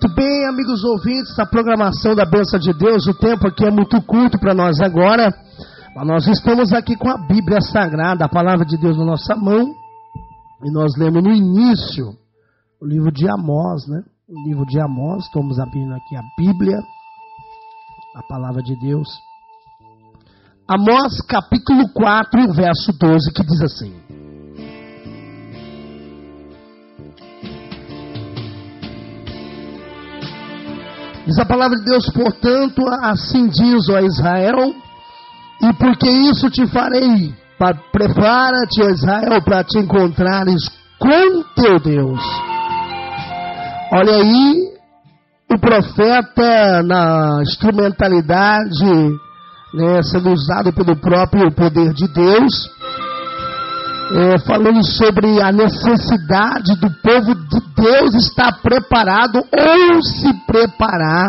Muito bem, amigos ouvintes, a programação da Bênção de Deus, o tempo aqui é muito curto para nós agora, mas nós estamos aqui com a Bíblia Sagrada, a Palavra de Deus na nossa mão, e nós lemos no início o livro de Amós, né? O livro de Amós, estamos abrindo aqui a Bíblia, a Palavra de Deus. Amós capítulo 4, verso 12, que diz assim: diz a palavra de Deus, portanto, assim diz, ó Israel, e porque isso te farei, prepara-te, ó Israel, para te encontrares com teu Deus. Olha aí, o profeta na instrumentalidade, né, sendo usado pelo próprio poder de Deus, falando sobre a necessidade do povo de Deus estar preparado ou se preparar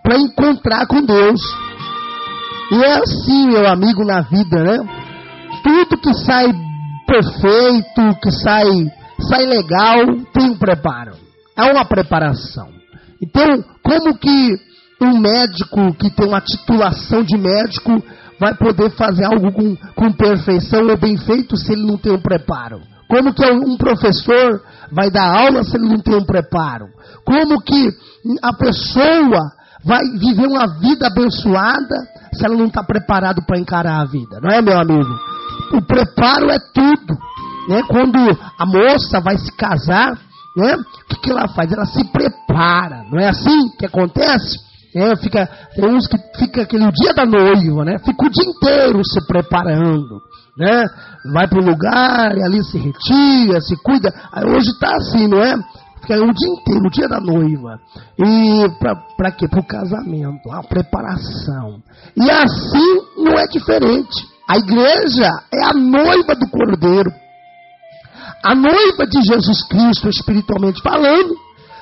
para encontrar com Deus. E é assim, meu amigo, na vida, né? Tudo que sai perfeito, que sai legal, tem um preparo. É uma preparação. Então, como que um médico que tem uma titulação de médico vai poder fazer algo com perfeição ou bem feito se ele não tem um preparo? Como que um professor vai dar aula se ele não tem um preparo? Como que a pessoa vai viver uma vida abençoada se ela não está preparada para encarar a vida? Não é, meu amigo? O preparo é tudo, né? Quando a moça vai se casar, né? O que ela faz? Ela se prepara. Não é assim que acontece? Tem uns que fica aquele dia da noiva, né? Fica o dia inteiro se preparando, né? Vai para o lugar e ali se retira, se cuida. Hoje está assim, não é? Fica o dia inteiro, o dia da noiva. E para quê? Para o casamento, a preparação. E assim não é diferente. A igreja é a noiva do Cordeiro. A noiva de Jesus Cristo, espiritualmente falando,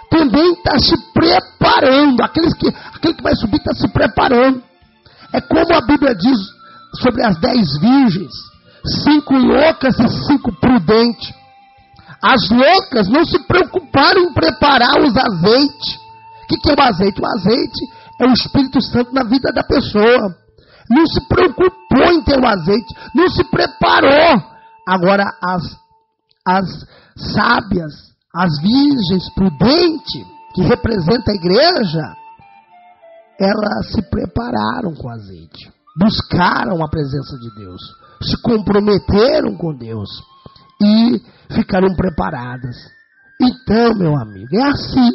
também está se preparando. Aquele que vai subir está se preparando. É como a Bíblia diz sobre as 10 virgens: 5 loucas e 5 prudentes. As loucas não se preocuparam em preparar os azeites. O que é o azeite? O azeite é o Espírito Santo na vida da pessoa. Não se preocupou em ter o azeite, não se preparou. Agora as sábias, as virgens prudentes, que representam a igreja, elas se prepararam com azeite, buscaram a presença de Deus, se comprometeram com Deus e ficaram preparadas. Então, meu amigo, é assim,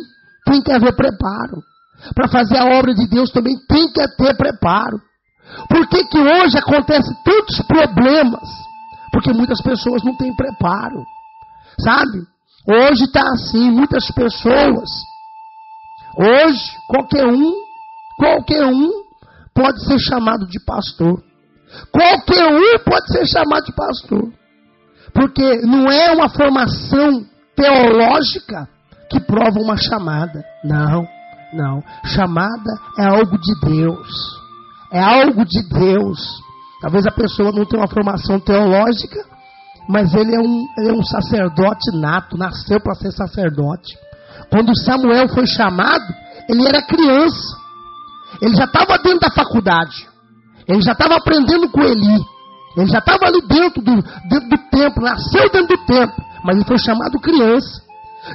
tem que haver preparo. Para fazer a obra de Deus também tem que ter preparo. Por que que hoje acontecem tantos problemas? Porque muitas pessoas não têm preparo, sabe? Hoje está assim, muitas pessoas. Hoje, qualquer um pode ser chamado de pastor. Qualquer um pode ser chamado de pastor. Porque não é uma formação teológica que prova uma chamada. Não. Chamada é algo de Deus. É algo de Deus. Talvez a pessoa não tenha uma formação teológica, mas ele é um sacerdote nato, nasceu para ser sacerdote. Quando Samuel foi chamado, ele era criança. Ele já estava dentro da faculdade. Ele já estava aprendendo com Eli. Ele já estava ali dentro do templo, nasceu dentro do templo. Mas ele foi chamado criança.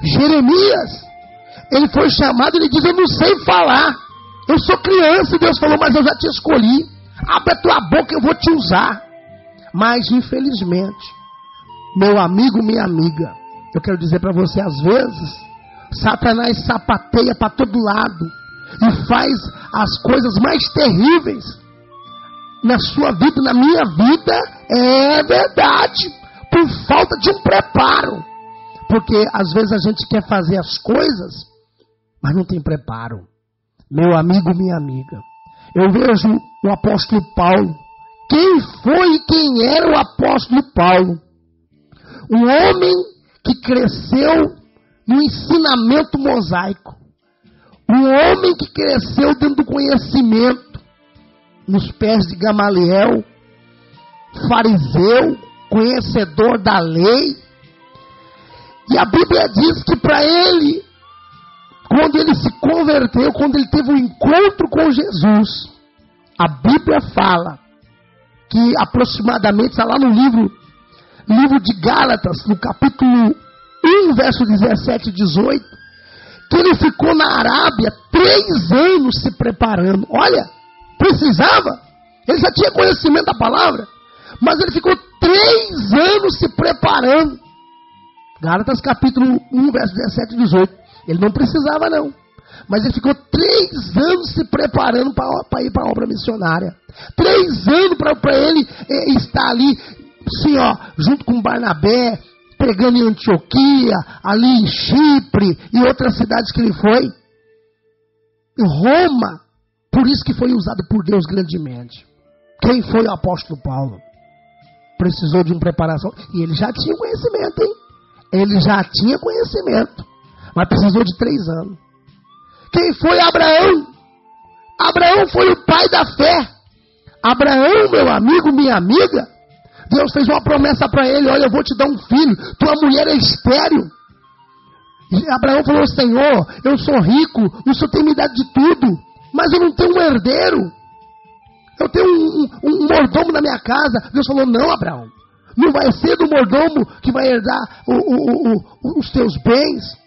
Jeremias, ele foi chamado, ele diz: eu não sei falar. Eu sou criança. E Deus falou: mas eu já te escolhi. Abre a tua boca, eu vou te usar. Mas infelizmente, meu amigo, minha amiga, eu quero dizer para você, às vezes, Satanás sapateia para todo lado e faz as coisas mais terríveis na sua vida, na minha vida. É verdade, por falta de um preparo. Porque às vezes a gente quer fazer as coisas, mas não tem preparo. Meu amigo, minha amiga, eu vejo o apóstolo Paulo. Quem foi e quem era o apóstolo Paulo? Um homem que cresceu no ensinamento mosaico. Um homem que cresceu dentro do conhecimento, nos pés de Gamaliel, fariseu, conhecedor da lei. E a Bíblia diz que para ele, quando ele se converteu, quando ele teve um encontro com Jesus, a Bíblia fala que aproximadamente, está lá no livro de Gálatas, no capítulo 1, verso 17 e 18, que ele ficou na Arábia 3 anos se preparando. Olha, precisava. Ele já tinha conhecimento da palavra, mas ele ficou 3 anos se preparando. Gálatas capítulo 1, verso 17 e 18. Ele não precisava não, mas ele ficou 3 anos se preparando para ir para a obra missionária. 3 anos para ele estar ali, assim, junto com Barnabé, pregando em Antioquia, ali em Chipre e outras cidades que ele foi. Em Roma. Por isso que foi usado por Deus grandemente. Quem foi o apóstolo Paulo? Precisou de uma preparação. E ele já tinha conhecimento, hein? Ele já tinha conhecimento. Mas precisou de 3 anos. Quem foi Abraão? Abraão foi o pai da fé. Abraão, meu amigo, minha amiga, Deus fez uma promessa para ele: olha, eu vou te dar um filho, tua mulher é estéril. E Abraão falou: Senhor, eu sou rico, o Senhor tem me dado de tudo, mas eu não tenho um herdeiro. Eu tenho um mordomo na minha casa. Deus falou: não, Abraão, não vai ser do mordomo que vai herdar os teus bens.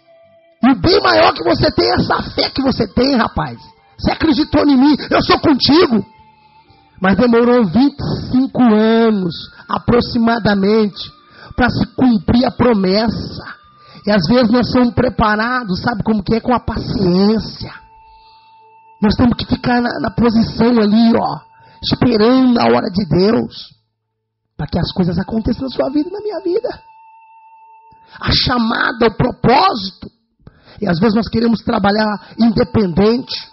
E o bem maior que você tem é essa fé que você tem, rapaz. Você acreditou em mim, eu sou contigo. Mas demorou 25 anos, aproximadamente, para se cumprir a promessa. E às vezes nós somos preparados, sabe como que é? Com a paciência. Nós temos que ficar na posição ali, esperando a hora de Deus, para que as coisas aconteçam na sua vida e na minha vida. A chamada, o propósito. E às vezes nós queremos trabalhar independente.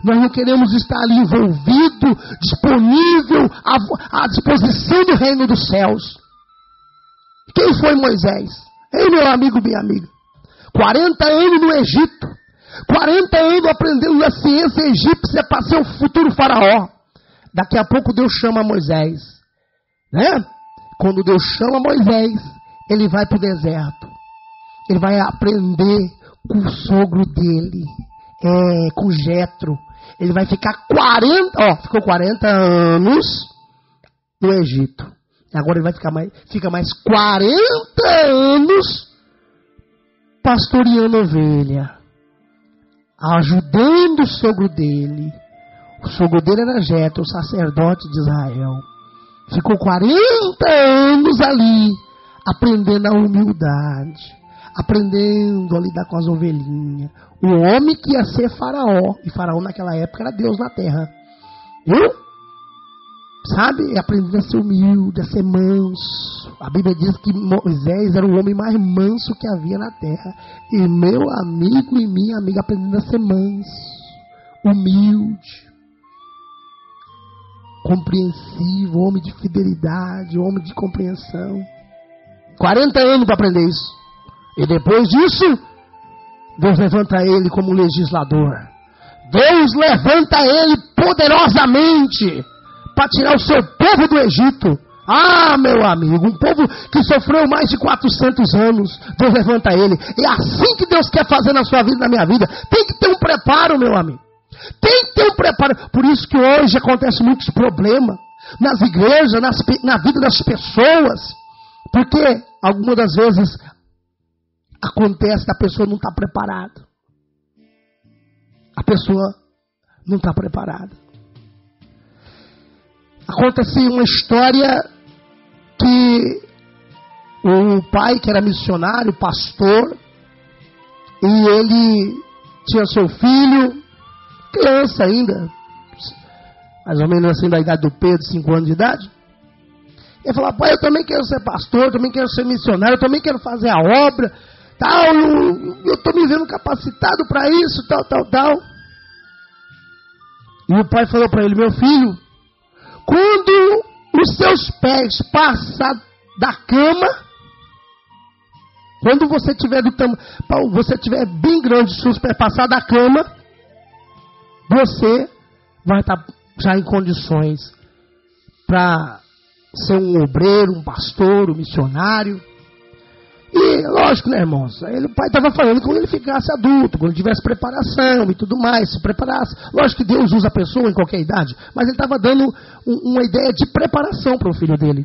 Nós não queremos estar ali envolvido, disponível, à disposição do reino dos céus. Quem foi Moisés? Ei, meu amigo, minha amiga. 40 anos no Egito. 40 anos aprendendo a ciência egípcia para ser o futuro faraó. Daqui a pouco Deus chama Moisés. Né? Quando Deus chama Moisés, ele vai para o deserto. Ele vai aprender com o sogro dele. Com Jetro. Ele vai ficar 40 anos no Egito. Agora ele vai fica mais 40 anos pastoreando ovelha, ajudando o sogro dele. O sogro dele era Jetro, o sacerdote de Israel. Ficou 40 anos ali, aprendendo a humildade, aprendendo a lidar com as ovelhinhas. O homem que ia ser faraó, e faraó naquela época era Deus na terra. Viu? Sabe? Aprendendo a ser humilde, a ser manso. A Bíblia diz que Moisés era o homem mais manso que havia na terra. E meu amigo e minha amiga aprendendo a ser manso, humilde, compreensivo, homem de fidelidade, homem de compreensão. 40 anos para aprender isso. E depois disso, Deus levanta ele como legislador. Deus levanta ele poderosamente para tirar o seu povo do Egito. Ah, meu amigo, um povo que sofreu mais de 400 anos, Deus levanta ele. É assim que Deus quer fazer na sua vida e na minha vida. Tem que ter um preparo, meu amigo. Tem que ter um preparo. Por isso que hoje acontecem muitos problemas nas igrejas, na vida das pessoas. Porque algumas das vezes acontece que a pessoa não está preparada. A pessoa não está preparada. Acontece uma história que o pai, que era missionário, pastor, e ele tinha seu filho, criança ainda, mais ou menos assim da idade do Pedro, 5 anos de idade. Ele falou: pai, eu também quero ser pastor, eu também quero ser missionário, eu também quero fazer a obra, tal, eu estou me vendo capacitado para isso, tal. E o pai falou para ele: meu filho, quando os seus pés passar da cama, quando você tiver bem grande, os seus pés passar da cama, você vai estar já em condições para ser um obreiro, um pastor, um missionário. E lógico, né, irmãos? Aí o pai estava falando quando ele ficasse adulto, quando tivesse preparação e tudo mais, se preparasse. Lógico que Deus usa a pessoa em qualquer idade, mas ele estava dando uma ideia de preparação para o filho dele.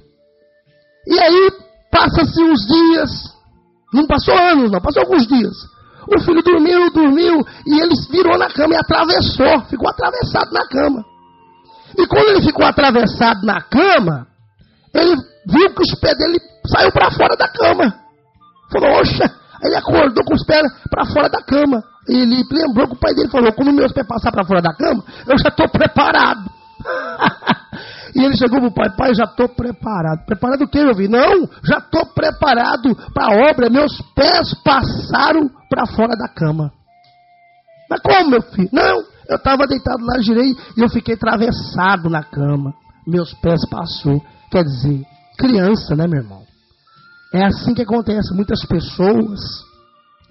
E aí, passa-se uns dias, não passou anos, não, passou alguns dias. O filho dormiu, e ele virou na cama e atravessou, ficou atravessado na cama. E quando ele ficou atravessado na cama, ele viu que os pés dele saiu para fora da cama. Falou: oxa, aí ele acordou com os pés para fora da cama. Ele lembrou que o pai dele falou: quando meus pés passar para fora da cama, eu já estou preparado. E ele chegou para o pai: pai, já estou preparado. Preparado o quê, meu filho? Não, já estou preparado para a obra, meus pés passaram para fora da cama. Mas como, meu filho? Não, eu estava deitado lá, girei e eu fiquei atravessado na cama. Meus pés passou. Quer dizer, criança, né, meu irmão? É assim que acontece. Muitas pessoas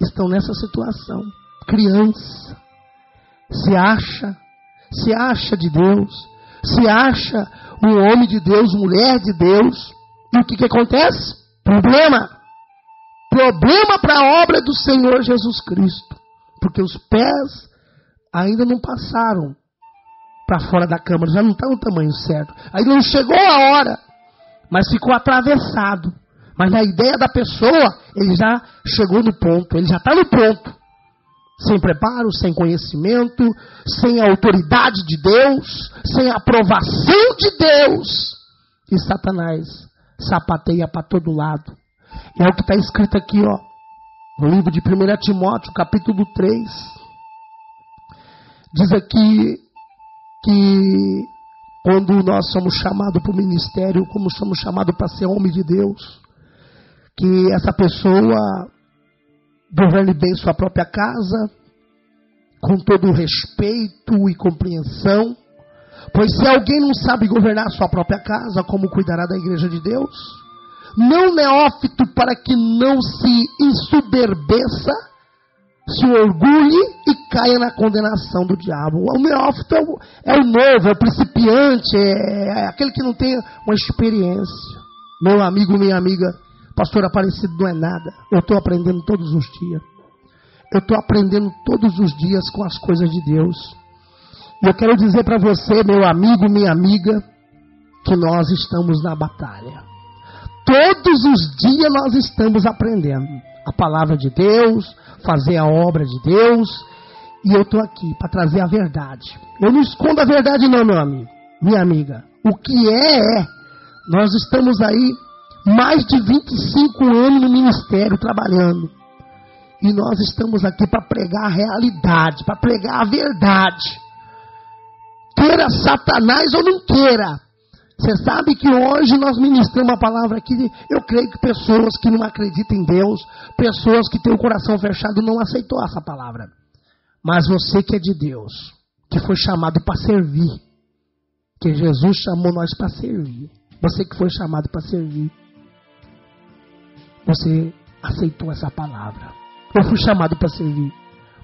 estão nessa situação. Criança. Se acha de Deus. Se acha um homem de Deus, mulher de Deus. E o que acontece? Problema. Problema para a obra do Senhor Jesus Cristo. Porque os pés ainda não passaram para fora da cama. Já não estão no tamanho certo. Ainda não chegou a hora. Mas ficou atravessado. Mas na ideia da pessoa, ele já chegou no ponto, ele já está no ponto. Sem preparo, sem conhecimento, sem a autoridade de Deus, sem a aprovação de Deus. E Satanás sapateia para todo lado. É o que está escrito aqui, ó, no livro de 1 Timóteo, capítulo 3. Diz aqui que quando nós somos chamados para o ministério, como somos chamados para ser homem de Deus, que essa pessoa governe bem sua própria casa, com todo o respeito e compreensão. Pois se alguém não sabe governar sua própria casa, como cuidará da igreja de Deus? Não neófito, para que não se ensoberbeça, se orgulhe e caia na condenação do diabo. O neófito é o novo, é o principiante, é aquele que não tem uma experiência. Meu amigo, minha amiga, pastor Aparecido não é nada. Eu estou aprendendo todos os dias. Eu estou aprendendo todos os dias com as coisas de Deus. E eu quero dizer para você, meu amigo, minha amiga, que nós estamos na batalha. Todos os dias nós estamos aprendendo a palavra de Deus, fazer a obra de Deus. E eu estou aqui para trazer a verdade. Eu não escondo a verdade não, meu amigo, minha amiga. O que é. Nós estamos aí mais de 25 anos no ministério trabalhando. E nós estamos aqui para pregar a realidade, para pregar a verdade. Queira Satanás ou não queira. Você sabe que hoje nós ministramos uma palavra aqui. Eu creio que pessoas que não acreditam em Deus, pessoas que têm o coração fechado, não aceitou essa palavra. Mas você que é de Deus, que foi chamado para servir, que Jesus chamou nós para servir. Você que foi chamado para servir, você aceitou essa palavra. Eu fui chamado para servir.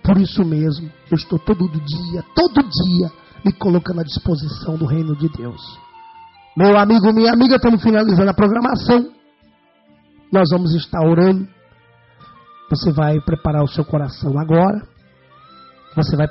Por isso mesmo, eu estou todo dia, me colocando à disposição do reino de Deus. Meu amigo, minha amiga, estamos finalizando a programação. Nós vamos estar orando. Você vai preparar o seu coração agora. Você vai